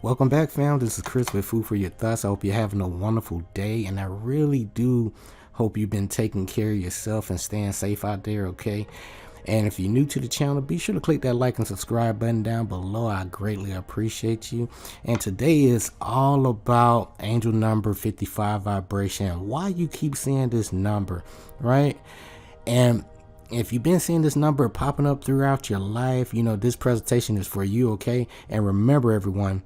Welcome back, fam. This is Chris with Food for Your Thoughts. I hope you're having a wonderful day, and I really do hope you've been taking care of yourself and staying safe out there, okay? And if you're new to the channel, be sure to click that like and subscribe button down below. I greatly appreciate you. And today is all about angel number 55 vibration. Why you keep seeing this number, right? And if you've been seeing this number popping up throughout your life, this presentation is for you, okay? And remember, everyone,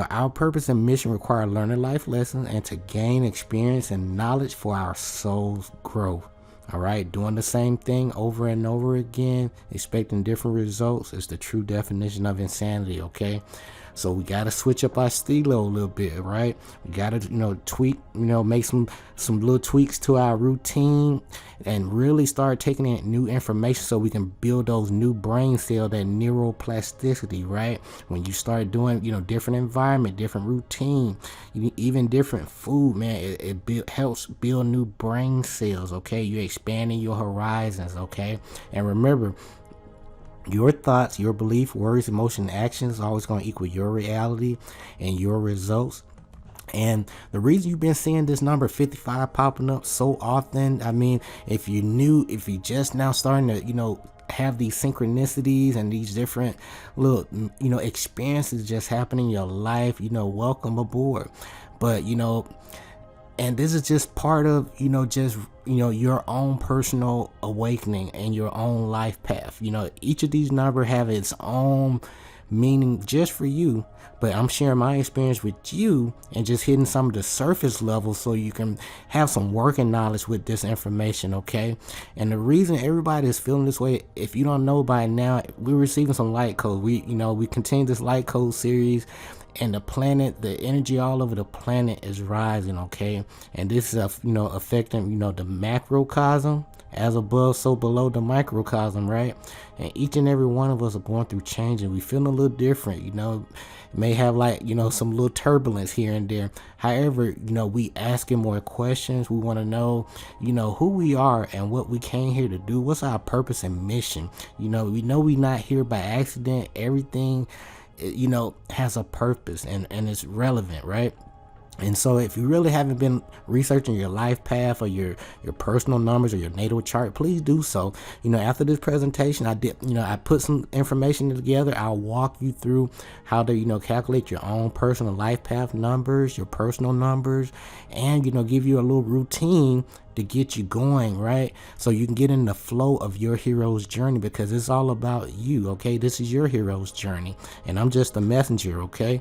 our purpose and mission require learning life lessons and to gain experience and knowledge for our soul's growth. All right, doing the same thing over and over again, expecting different results is the true definition of insanity, okay? So we got to switch up our stilo a little bit, right? We got to, tweak, make some little tweaks to our routine and really start taking in new information so we can build those new brain cells, that neuroplasticity, right? When you start doing, different environment, different routine, even different food, man, it helps build new brain cells, okay? You're expanding your horizons, okay? And remember, your thoughts, your belief, words, emotion, actions is always going to equal your reality and your results. And the reason you've been seeing this number 55 popping up so often, I mean, if you just now starting to, have these synchronicities and these different little, experiences just happening in your life, welcome aboard. But, and this is just part of, your own personal awakening and your own life path. Each of these numbers have its own meaning just for you, but I'm sharing my experience with you and just hitting some of the surface levels so you can have some working knowledge with this information, okay? And the reason everybody is feeling this way, if you don't know by now, we're receiving some light code. We continue this light code series, and the energy all over the planet is rising, okay? And this is affecting the macrocosm, as above so below the microcosm, right? And each and every one of us are going through change, and we feeling a little different, may have some little turbulence here and there. However, we asking more questions. We want to know who we are and what we came here to do. What's our purpose and mission? We know we're not here by accident. Everything has a purpose and it's relevant, right? And so if you really haven't been researching your life path or your personal numbers or your natal chart, please do so. After this presentation, I put some information together. I'll walk you through how to, calculate your own personal life path numbers, your personal numbers, and, give you a little routine to get you going, right? So you can get in the flow of your hero's journey, because it's all about you, okay? This is your hero's journey, and I'm just a messenger, okay?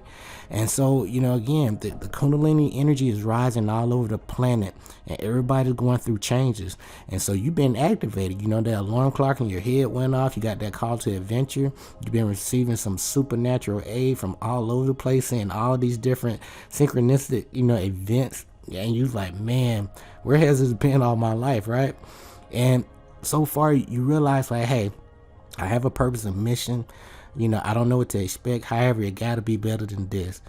And so, again, the Kundalini energy is rising all over the planet, and everybody's going through changes. And so you've been activated. That alarm clock in your head went off. You got that call to adventure. You've been receiving some supernatural aid from all over the place, and all these different synchronistic, events. And you're like, man, where has this been all my life, right? And so far you realize, like, hey, I have a purpose and mission. I don't know what to expect. However, it got to be better than this.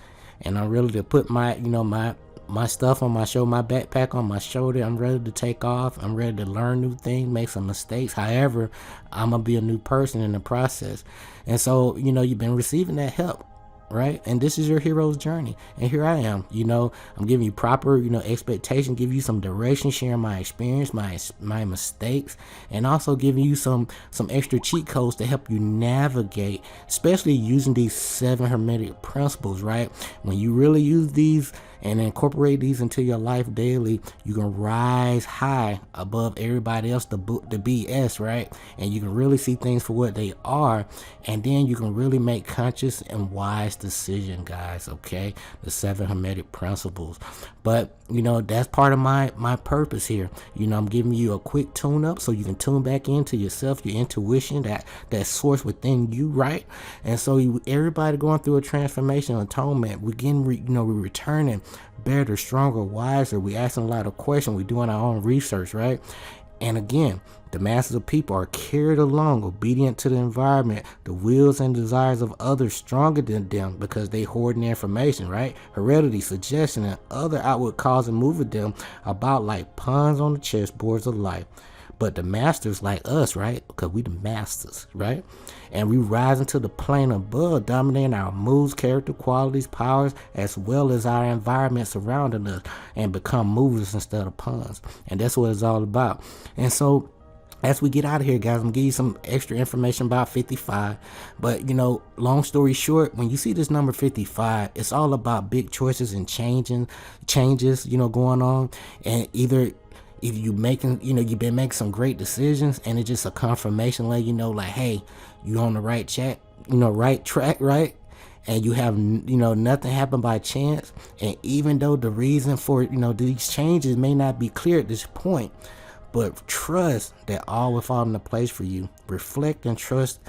And I'm ready to put my stuff on my shoulder, my backpack on my shoulder. I'm ready to take off. I'm ready to learn new things, make some mistakes. However, I'm going to be a new person in the process. And so, you've been receiving that help, right? And this is your hero's journey, and here I am. I'm giving you proper expectation, give you some direction, sharing my experience, my mistakes, and also giving you some extra cheat codes to help you navigate, especially using these 7 Hermetic Principles, right? When you really use these and incorporate these into your life daily, you can rise high above everybody else, the BS, right? And you can really see things for what they are, and then you can really make conscious and wise decision, guys, okay? The 7 Hermetic Principles. But that's part of my purpose here. I'm giving you a quick tune up so you can tune back into yourself, your intuition, that source within you, right? And so everybody going through a transformation, atonement, we're returning better, stronger, wiser. We asking a lot of questions. We're doing our own research, right? And again, the masses of people are carried along, obedient to the environment, the wills and desires of others stronger than them, because they hoard the information, right? Heredity, suggestion, and other outward cause and moving them about like pawns on the chessboards of life. But the masters like us, right? Because we the masters, right? And we rise into the plane above, dominating our moods, character, qualities, powers, as well as our environment surrounding us, and become movers instead of pawns. And that's what it's all about. And so as we get out of here, guys, I'm gonna give you some extra information about 55. But long story short, when you see this number 55, it's all about big choices and changes, going on. And either if you making, you've been making some great decisions, and it's just a confirmation, like, like, hey, you on the right track, right track, right? And you have, nothing happened by chance. And even though the reason for, these changes may not be clear at this point, but trust that all will fall into place for you. Reflect and trust,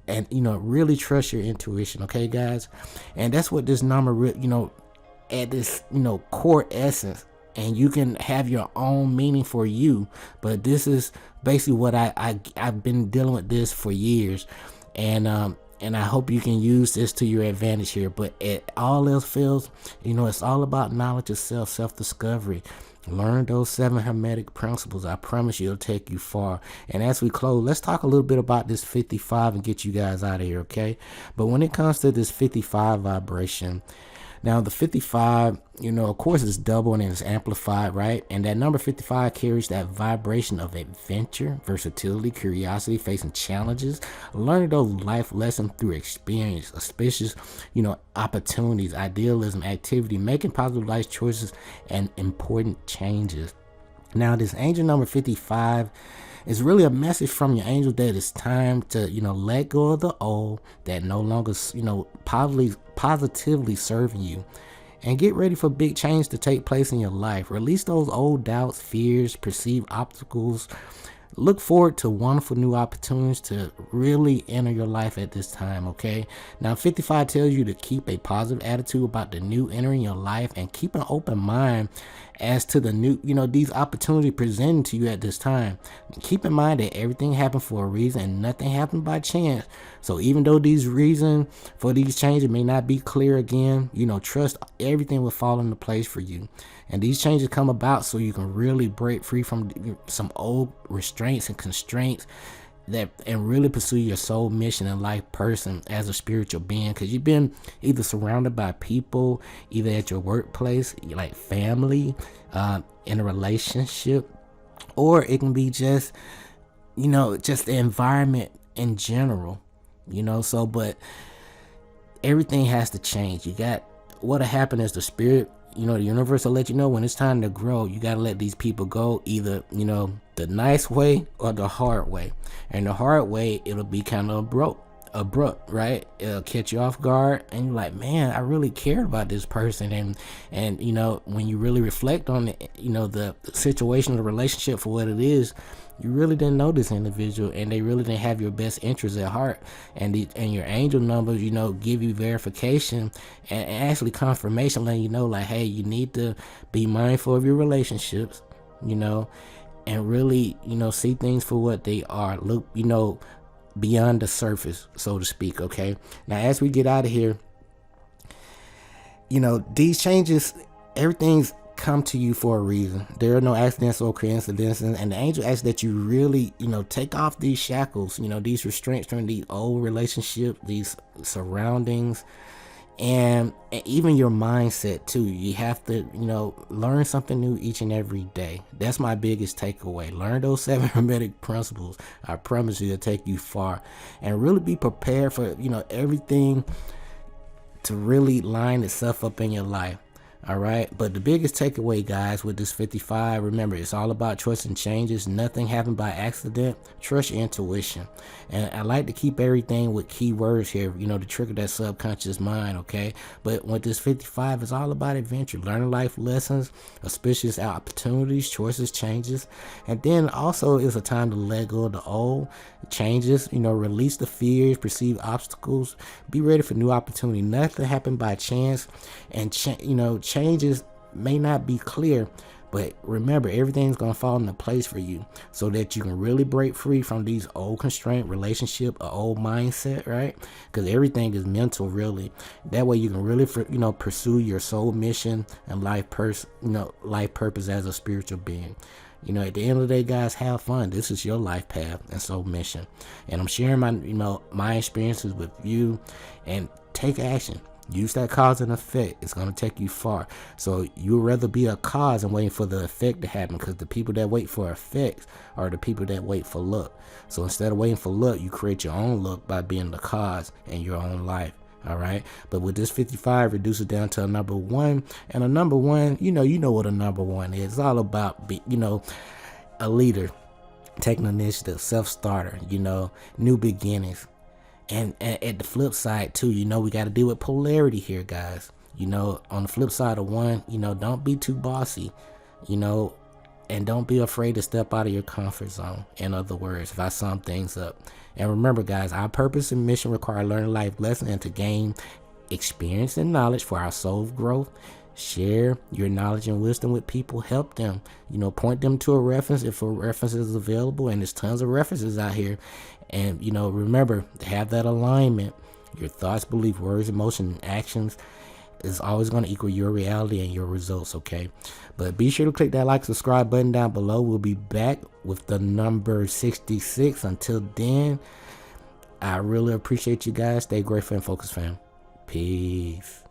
and really trust your intuition, okay, guys? And that's what this number, at this, core essence. And you can have your own meaning for you, but this is basically what I've been dealing with this for years, and I hope you can use this to your advantage here. But all else fails, it's all about knowledge of self-discovery. Learn those 7 Hermetic principles. I promise you it'll take you far. And as we close, let's talk a little bit about this 55 and get you guys out of here, okay? But when it comes to this 55 vibration, now the 55, of course, it's double and it's amplified, right? And that number 55 carries that vibration of adventure, versatility, curiosity, facing challenges, learning those life lessons through experience, auspicious, opportunities, idealism, activity, making positive life choices, and important changes. Now, this angel number 55 is really a message from your angel that it's time to, let go of the old that no longer, positively serving you, and get ready for big change to take place in your life. Release those old doubts, fears, perceived obstacles. Look forward to wonderful new opportunities to really enter your life at this time, okay? Now, 55 tells you to keep a positive attitude about the new entering your life, and keep an open mind as to the new, these opportunities presented to you at this time. Keep in mind that everything happened for a reason and nothing happened by chance. So even though these reasons for these changes may not be clear again, trust everything will fall into place for you. And these changes come about so you can really break free from some old restraints and constraints and really pursue your soul mission in life person as a spiritual being. Because you've been either surrounded by people, either at your workplace, like family, in a relationship, or it can be just, just the environment in general, so, but everything has to change. What'll happen is the spirit, the universe will let you know when it's time to grow. You got to let these people go, either, the nice way or the hard way. And the hard way, it'll be kind of abrupt, right? It'll catch you off guard, and you're like, man, I really cared about this person. And when you really reflect on it, the situation of the relationship for what it is, you really didn't know this individual, and they really didn't have your best interests at heart. And your angel numbers, give you verification and actually confirmation, letting you know, like, hey, you need to be mindful of your relationships, and really, see things for what they are. Look, beyond the surface, so to speak, okay? Now, as we get out of here, these changes, everything's come to you for a reason. There are no accidents or coincidences, and the angel asks that you really, take off these shackles, these restraints from these old relationships, these surroundings, and even your mindset too. You have to, learn something new each and every day. That's my biggest takeaway. Learn those 7 Hermetic principles. I promise you, it'll take you far, and really be prepared for, everything to really line itself up in your life. All right. But the biggest takeaway, guys, with this 55, remember, it's all about choice and changes. Nothing happened by accident. Trust your intuition. And I like to keep everything with key words here, to trigger that subconscious mind. Okay. But with this 55, it's all about adventure, learning life lessons, auspicious opportunities, choices, changes. And then also it's a time to let go of the old changes, release the fears, perceived obstacles, be ready for new opportunity. Nothing happened by chance, and changes may not be clear, but remember, everything's gonna fall into place for you, so that you can really break free from these old constraint relationship or old mindset, right? Because everything is mental, really. That way you can really pursue your soul mission and life purpose as a spiritual being. You know, at the end of the day, guys, have fun. This is your life path and soul mission. And I'm sharing my, my experiences with you, and take action. Use that cause and effect. It's going to take you far. So you'd rather be a cause and waiting for the effect to happen, because the people that wait for effects are the people that wait for luck. So instead of waiting for luck, you create your own luck by being the cause in your own life. All right. But with this 55, reduce it down to a number 1. And a number 1, you know what a number 1 is. It's all about, a leader, taking initiative, self-starter, new beginnings. And at the flip side too, we got to deal with polarity here, guys. On the flip side of 1, don't be too bossy, and don't be afraid to step out of your comfort zone. In other words, if I sum things up. And remember, guys, our purpose and mission require learning life lessons and to gain experience and knowledge for our soul growth. Share your knowledge and wisdom with people. Help them, point them to a reference if a reference is available, and there's tons of references out here. And remember to have that alignment. Your thoughts, beliefs, words, emotions, and actions is always going to equal your reality and your results. Okay, but be sure to click that like, subscribe button down below. We'll be back with the number 66. Until then, I really appreciate you guys. Stay grateful and focused, fam. Peace.